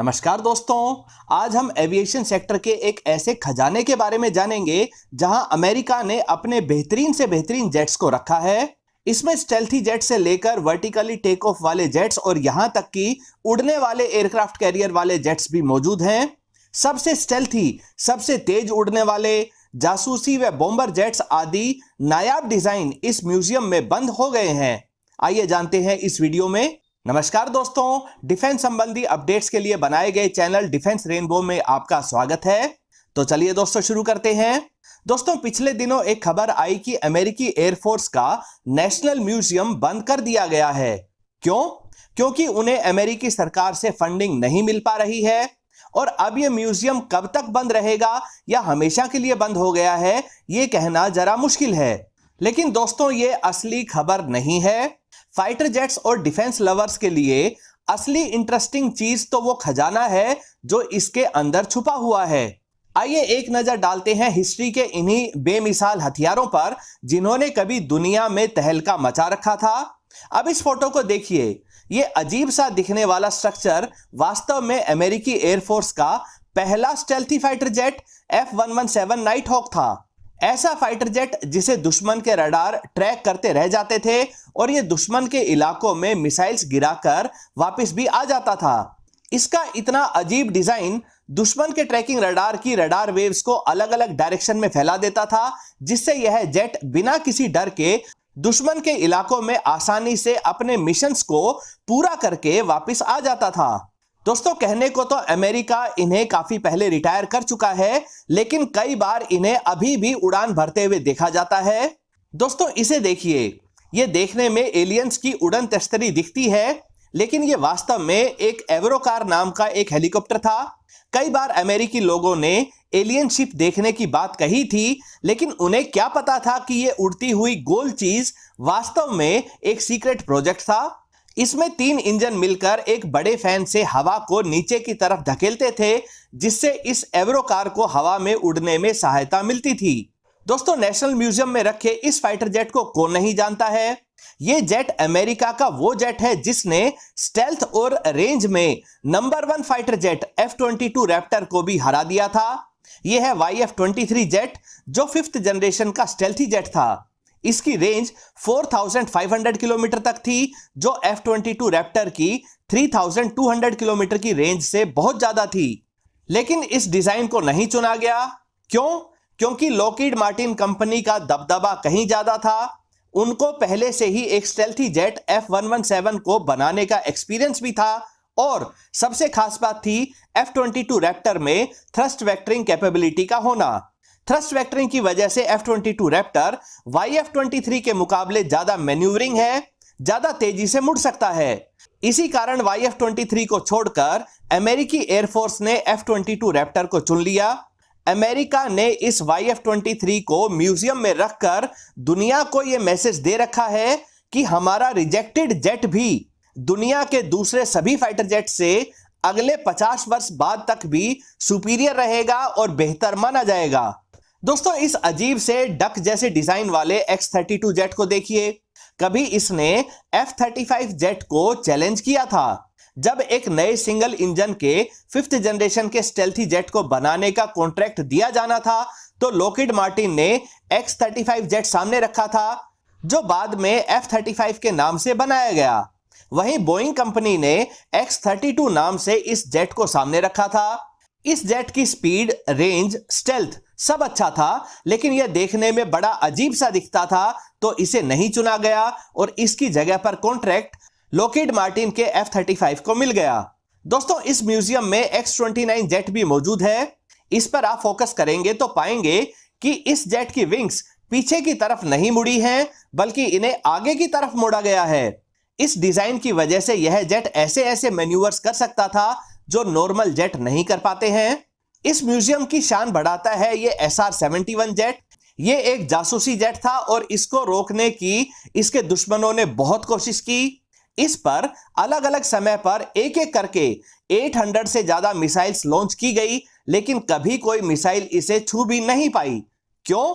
नमस्कार दोस्तों, आज हम एविएशन सेक्टर के एक ऐसे खजाने के बारे में जानेंगे जहां अमेरिका ने अपने बेहतरीन से बेहतरीन जेट्स को रखा है। इसमें स्टेल्थी जेट से लेकर वर्टिकली टेक ऑफ वाले जेट्स और यहां तक कि उड़ने वाले एयरक्राफ्ट कैरियर वाले जेट्स भी मौजूद हैं। सबसे स्टेल्थी, सबसे तेज उड़ने वाले जासूसी व बॉम्बर जेट्स आदि नायाब डिजाइन इस म्यूजियम में बंद हो गए हैं। आइए जानते हैं इस वीडियो में। नमस्कार दोस्तों, डिफेंस संबंधी अपडेट्स के लिए बनाए गए चैनल डिफेंस रेनबो में आपका स्वागत है। तो चलिए दोस्तों शुरू करते हैं। दोस्तों, पिछले दिनों एक खबर आई कि अमेरिकी एयरफोर्स का नेशनल म्यूजियम बंद कर दिया गया है। क्यों? क्योंकि उन्हें अमेरिकी सरकार से फंडिंग नहीं मिल पा रही है। और अब यह म्यूजियम कब तक बंद रहेगा या हमेशा के लिए बंद हो गया है, यह कहना जरा मुश्किल है। लेकिन दोस्तों, ये असली खबर नहीं है। फाइटर जेट्स और डिफेंस लवर्स के लिए असली इंटरेस्टिंग चीज तो वो खजाना है जो इसके अंदर छुपा हुआ है। आइए एक नजर डालते हैं हिस्ट्री के इन्हीं बेमिसाल हथियारों पर जिन्होंने कभी दुनिया में तहलका मचा रखा था। अब इस फोटो को देखिए। ये अजीब सा दिखने वाला स्ट्रक्चर वास्तव में अमेरिकी एयरफोर्स का पहला stealthy fighter jet F-117 night hawk था। ऐसा फाइटर जेट जिसे दुश्मन के रडार ट्रैक करते रह जाते थे और ये दुश्मन के इलाकों में मिसाइल्स गिराकर वापस भी आ जाता था। इसका इतना अजीब डिजाइन दुश्मन के ट्रैकिंग रडार की रडार वेव्स को अलग अलग डायरेक्शन में फैला देता था, जिससे यह जेट बिना किसी डर के दुश्मन के इलाकों में आसानी से अपने मिशंस को पूरा करके वापस आ जाता था। दोस्तों, कहने को तो अमेरिका इन्हें काफी पहले रिटायर कर चुका है, लेकिन कई बार इन्हें अभी भी उड़ान भरते हुए देखा जाता है। दोस्तों, इसे देखिए। यह देखने में एलियंस की उड़न तश्तरी दिखती है, लेकिन यह वास्तव में एक एवरोकार नाम का एक हेलीकॉप्टर था। कई बार अमेरिकी लोगों ने एलियन शिप देखने की बात कही थी, लेकिन उन्हें क्या पता था कि यह उड़ती हुई गोल चीज वास्तव में एक सीक्रेट प्रोजेक्ट था। इसमें 3 इंजन मिलकर एक बड़े फैन से हवा को नीचे की तरफ धकेलते थे, जिससे इस एवरोकार को हवा में उड़ने में सहायता मिलती थी। दोस्तों, नेशनल म्यूजियम में रखे इस फाइटर जेट को कौन नहीं जानता है। यह जेट अमेरिका का वो जेट है जिसने स्टेल्थ और रेंज में number 1 fighter jet F-22 Raptor को भी हरा दिया था। यह है YF-23 जेट, जो 5th जनरेशन का स्टेल्थी जेट था। इसकी रेंज 4500 किलोमीटर तक थी, जो F-22 रैप्टर की 3200 किलोमीटर की रेंज से बहुत ज्यादा थी। लेकिन इस डिजाइन को नहीं चुना गया। क्यों? क्योंकि लॉकहीड मार्टिन कंपनी का दबदबा कहीं ज्यादा था। उनको पहले से ही एक स्टेल्थी जेट F-117 को बनाने का एक्सपीरियंस भी था, और सबसे खास बात थी F-22 रैप्टर में थ्रस्ट वेक्टरिंग कैपेबिलिटी का होना। थ्रस्ट वेक्टरिंग की वजह से F-22 रैप्टर YF-23 के मुकाबले ज्यादा मैन्यूवरिंग है, ज्यादा तेजी से मुड़ सकता है। इसी कारण YF-23 को छोड़कर अमेरिकी एयरफोर्स ने F-22 रैप्टर को चुन लिया। अमेरिका ने इस YF-23 को म्यूजियम में रखकर दुनिया को यह मैसेज दे रखा है कि हमारा रिजेक्टेड जेट भी दुनिया के दूसरे सभी फाइटर जेट से अगले 50 वर्ष बाद तक भी सुपीरियर रहेगा और बेहतर माना जाएगा। दोस्तों, इस अजीब से डक जैसे डिजाइन वाले X-32 जेट को देखिए। कभी इसने F-35 जेट को चैलेंज किया था। जब एक नए सिंगल इंजन के 5th जनरेशन के स्टेल्थी जेट को बनाने का कॉन्ट्रैक्ट दिया जाना था, तो लॉकहीड मार्टिन ने X-35 जेट सामने रखा था, जो बाद में F-35 के नाम से बनाया गया। वहीं बोइंग कंपनी ने X-32 नाम से इस जेट को सामने रखा था। इस जेट की स्पीड, रेंज, स्टेल्थ सब अच्छा था, लेकिन यह देखने में बड़ा अजीब सा दिखता था, तो इसे नहीं चुना गया और इसकी जगह पर कॉन्ट्रैक्ट लॉकहीड मार्टिन के F-35 को मिल गया। दोस्तों, इस म्यूजियम में X-29 जेट भी मौजूद है। इस पर आप फोकस करेंगे तो पाएंगे कि इस जेट की विंग्स पीछे की तरफ नहीं मुड़ी हैं, बल्कि इन्हें आगे की तरफ मोड़ा गया है। इस डिजाइन की वजह से यह जेट ऐसे ऐसे मैन्यूवर्स कर सकता था जो नॉर्मल जेट नहीं कर पाते हैं। इस म्यूजियम की शान बढ़ाता है ये SR-71 जेट। ये एक जासूसी जेट था और इसको रोकने की इसके दुश्मनों ने बहुत कोशिश की। इस पर अलग अलग समय पर एक एक करके 800 से ज्यादा मिसाइल्स लॉन्च की गई, लेकिन कभी कोई मिसाइल इसे छू भी नहीं पाई। क्यों?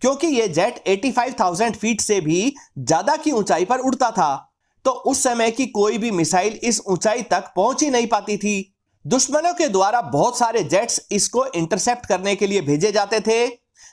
क्योंकि यह जेट 85,000 फीट से भी ज्यादा की ऊंचाई पर उड़ता था, तो उस समय की कोई भी मिसाइल इस ऊंचाई तक पहुंच ही नहीं पाती थी। दुश्मनों के द्वारा बहुत सारे जेट्स इसको इंटरसेप्ट करने के लिए भेजे जाते थे,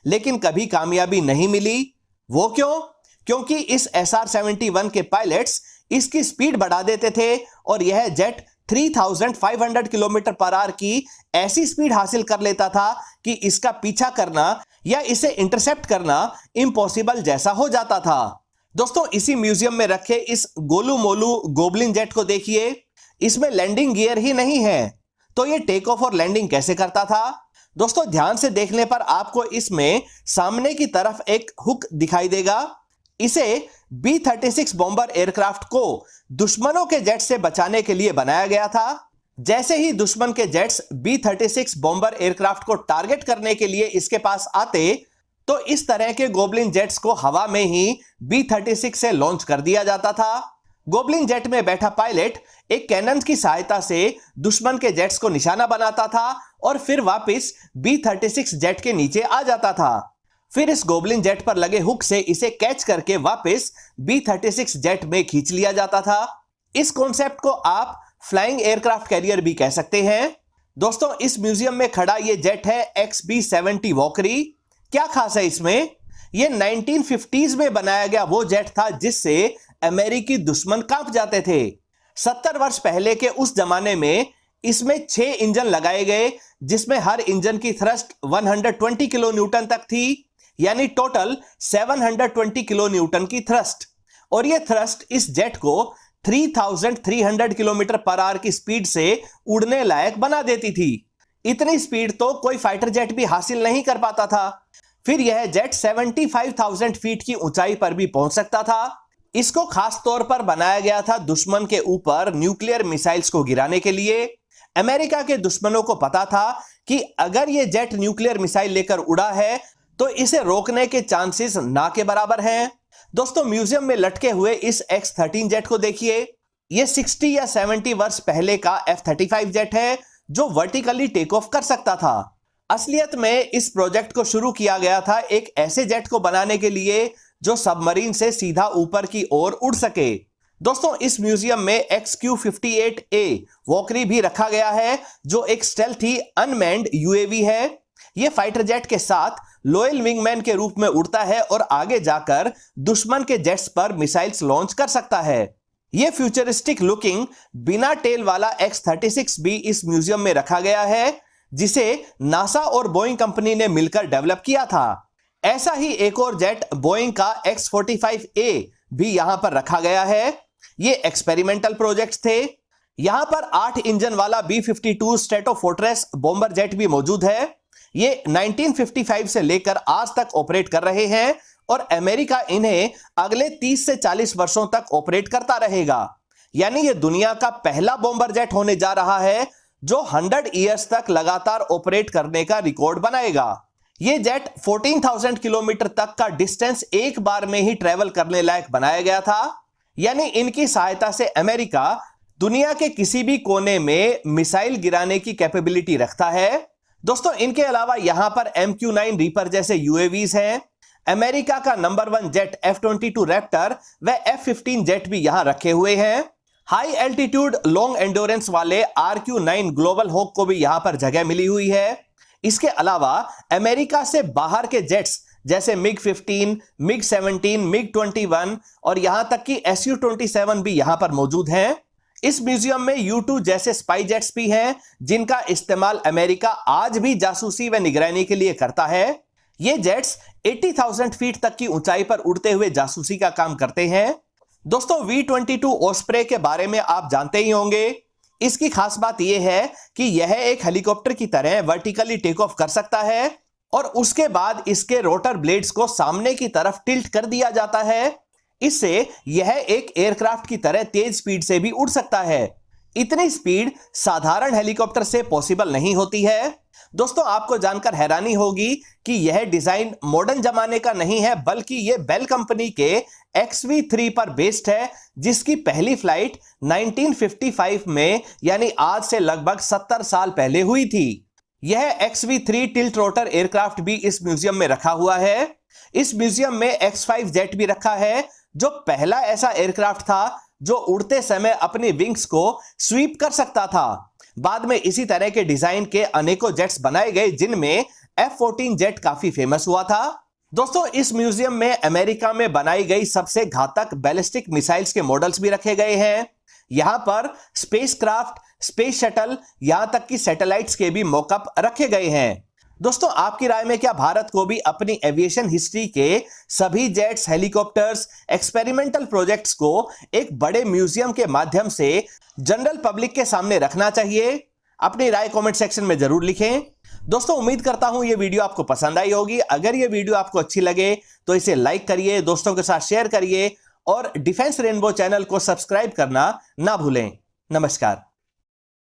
लेकिन कभी कामयाबी नहीं मिली। वो क्यों? क्योंकि इस SR-71 के पायलट्स इसकी स्पीड बढ़ा देते थे और यह जेट 3500 किलोमीटर पर आवर की ऐसी स्पीड हासिल कर लेता था कि इसका पीछा करना या इसे इंटरसेप्ट करना इम्पॉसिबल जैसा हो जाता था। दोस्तों, इसी म्यूजियम में रखे इस गोलू मोलू गोबलिन जेट को देखिए। इसमें लैंडिंग गियर ही नहीं है, तो ये टेक ऑफ और लैंडिंग कैसे करता था? दोस्तों, ध्यान से देखने पर आपको इसमें सामने की तरफ एक हुक दिखाई देगा। इसे B-36 बॉम्बर एयरक्राफ्ट को दुश्मनों के जेट से बचाने के लिए बनाया गया था। जैसे ही दुश्मन के जेट्स B-36 बॉम्बर एयरक्राफ्ट को टारगेट करने के लिए इसके पास आते, तो इस तरह के गोबलिन जेट्स को हवा में ही B-36 से लॉन्च कर दिया जाता था। गोबलिन जेट में बैठा पायलट एक कैनन की सहायता से दुश्मन के जेट्स को निशाना बनाता था और फिर वापस B-36 जेट के नीचे आ जाता था। फिर इस गोबलिन जेट पर लगे हुक से इसे कैच करके वापस B-36 जेट में खींच लिया जाता था। इस कॉन्सेप्ट को आप फ्लाइंग एयरक्राफ्ट कैरियर भी कह सकते हैं। दोस्तों, इस म्यूजियम में खड़ा ये जेट है XB-70 वॉकरी। क्या खास है इसमें? ये 1950s में बनाया गया वो जेट था जिससे अमेरिकी दुश्मन कांप जाते थे। 70 वर्ष पहले के उस जमाने में इसमें 6 इंजन लगाए गए, जिसमें हर इंजन की थ्रस्ट 120 किलो न्यूटन तक थी, यानी टोटल 720 किलो न्यूटन की थ्रस्ट। और यह थ्रस्ट इस जेट को 3300 किलोमीटर पर आवर की स्पीड से उड़ने लायक बना देती थी। इतनी स्पीड तो कोई फाइटर जेट भी हासिल नहीं कर पाता था। फिर यह जेट 75,000 फीट की ऊंचाई पर भी पहुंच सकता था। इसको खास तौर पर बनाया गया था दुश्मन के ऊपर न्यूक्लियर मिसाइल्स को गिराने के लिए। अमेरिका के दुश्मनों को पता था कि अगर यह जेट न्यूक्लियर मिसाइल लेकर उड़ा है तो इसे रोकने के चांसेस ना के बराबर हैं। दोस्तों, म्यूजियम में लटके हुए इस X-13 जेट को देखिए। यह 60 या 70 वर्ष पहले का F-35 जेट है जो वर्टिकली टेक ऑफ कर सकता था। असलियत में इस प्रोजेक्ट को शुरू किया गया था एक ऐसे जेट को बनाने के लिए जो सबमरीन से सीधा ऊपर की ओर उड़ सके। दोस्तों, इस म्यूजियम में XQ-58A वॉकरी भी रखा गया है जो एक स्टेल्थी अनमैन्ड UAV है। यह फाइटर जेट के साथ लॉयल विंगमैन के रूप में उड़ता है और आगे जाकर दुश्मन के जेट्स पर मिसाइल्स लॉन्च कर सकता है। यह फ्यूचरिस्टिक लुकिंग बिना टेल वाला X-36 भी इस म्यूजियम में रखा गया है, जिसे नासा और बोइंग कंपनी ने मिलकर डेवलप किया था। ऐसा ही एक और जेट बोइंग का X-45A भी यहां पर रखा गया है। ये एक्सपेरिमेंटल प्रोजेक्ट्स थे। यहां पर 8 इंजन वाला B-52 स्ट्रेटोफोर्ट्रेस बॉम्बर जेट भी मौजूद है। ये 1955 से लेकर आज तक ऑपरेट कर रहे हैं और अमेरिका इन्हें अगले 30 से 40 वर्षों तक ऑपरेट करता रहेगा। यानी ये दुनिया का पहला बॉम्बर जेट होने जा रहा है जो 100 इयर्स तक लगातार ऑपरेट करने का रिकॉर्ड बनाएगा। ये जेट 14,000 किलोमीटर तक का डिस्टेंस एक बार में ही ट्रेवल करने लायक बनाया गया था। यानी इनकी सहायता से अमेरिका दुनिया के किसी भी कोने में मिसाइल गिराने की कैपेबिलिटी रखता है। दोस्तों, इनके अलावा यहां पर MQ-9 रीपर जैसे UAVs हैं। अमेरिका का नंबर 1 जेट F-22 रैप्टर व F-15 जेट भी यहां रखे हुए हैं। हाई एल्टीट्यूड लॉन्ग एंडोरेंस वाले RQ-9 ग्लोबल हॉक को भी यहां पर जगह मिली हुई है। इसके अलावा अमेरिका से बाहर के जेट्स जैसे MiG-15, MiG-17, MiG-21 और यहां तक कि Su-27 भी यहां पर मौजूद हैं। इस म्यूजियम में U-2 जैसे स्पाई जेट्स भी हैं जिनका इस्तेमाल अमेरिका आज भी जासूसी व निगरानी के लिए करता है। ये जेट्स 80,000 फीट तक की ऊंचाई पर उड़ते हुए जासूसी का काम करते हैं। दोस्तों, V-22 ओस्प्रे के बारे में आप जानते ही होंगे। इसकी खास बात यह है कि यह एक हेलीकॉप्टर की तरह वर्टिकली टेक ऑफ कर सकता है और उसके बाद इसके रोटर ब्लेड्स को सामने की तरफ टिल्ट कर दिया जाता है। इससे यह एक एयरक्राफ्ट की तरह तेज स्पीड से भी उड़ सकता है। इतनी स्पीड साधारण हेलीकॉप्टर से पॉसिबल नहीं होती है। दोस्तों, आपको जानकर हैरानी होगी कि यह डिजाइन मॉडर्न जमाने का नहीं है, बल्कि यह बेल कंपनी के XV-3 पर बेस्ड है, जिसकी पहली फ्लाइट 1955 में यानी आज से लगभग 70 साल पहले हुई थी। यह XV-3 टिल्ट रोटर एयरक्राफ्ट भी इस म्यूजियम में रखा हुआ है। इस म्यूजियम में X-5 जेट भी रखा है जो पहला ऐसा एयरक्राफ्ट था जो उड़ते समय अपनी विंग्स को स्वीप कर सकता था। बाद में इसी तरह के डिजाइन के अनेकों जेट्स बनाए गए जिनमें F-14 जेट काफी फेमस हुआ था। दोस्तों, इस म्यूजियम में अमेरिका में बनाई गई सबसे घातक बैलिस्टिक मिसाइल्स के मॉडल्स भी रखे गए हैं। यहां पर स्पेसक्राफ्ट, स्पेस शटल, यहां तक कि सैटेलाइट्स के भी मॉकअप रखे गए हैं। दोस्तों, आपकी राय में क्या भारत को भी अपनी एविएशन हिस्ट्री के सभी जेट्स, हेलीकॉप्टर्स, एक्सपेरिमेंटल प्रोजेक्ट्स को एक बड़े म्यूजियम के माध्यम से जनरल पब्लिक के सामने रखना चाहिए? अपनी राय कमेंट सेक्शन में जरूर लिखें। दोस्तों, उम्मीद करता हूं ये वीडियो आपको पसंद आई होगी। अगर ये वीडियो आपको अच्छी लगे तो इसे लाइक करिए, दोस्तों के साथ शेयर करिए और डिफेंस रेनबो चैनल को सब्सक्राइब करना ना भूलें। नमस्कार।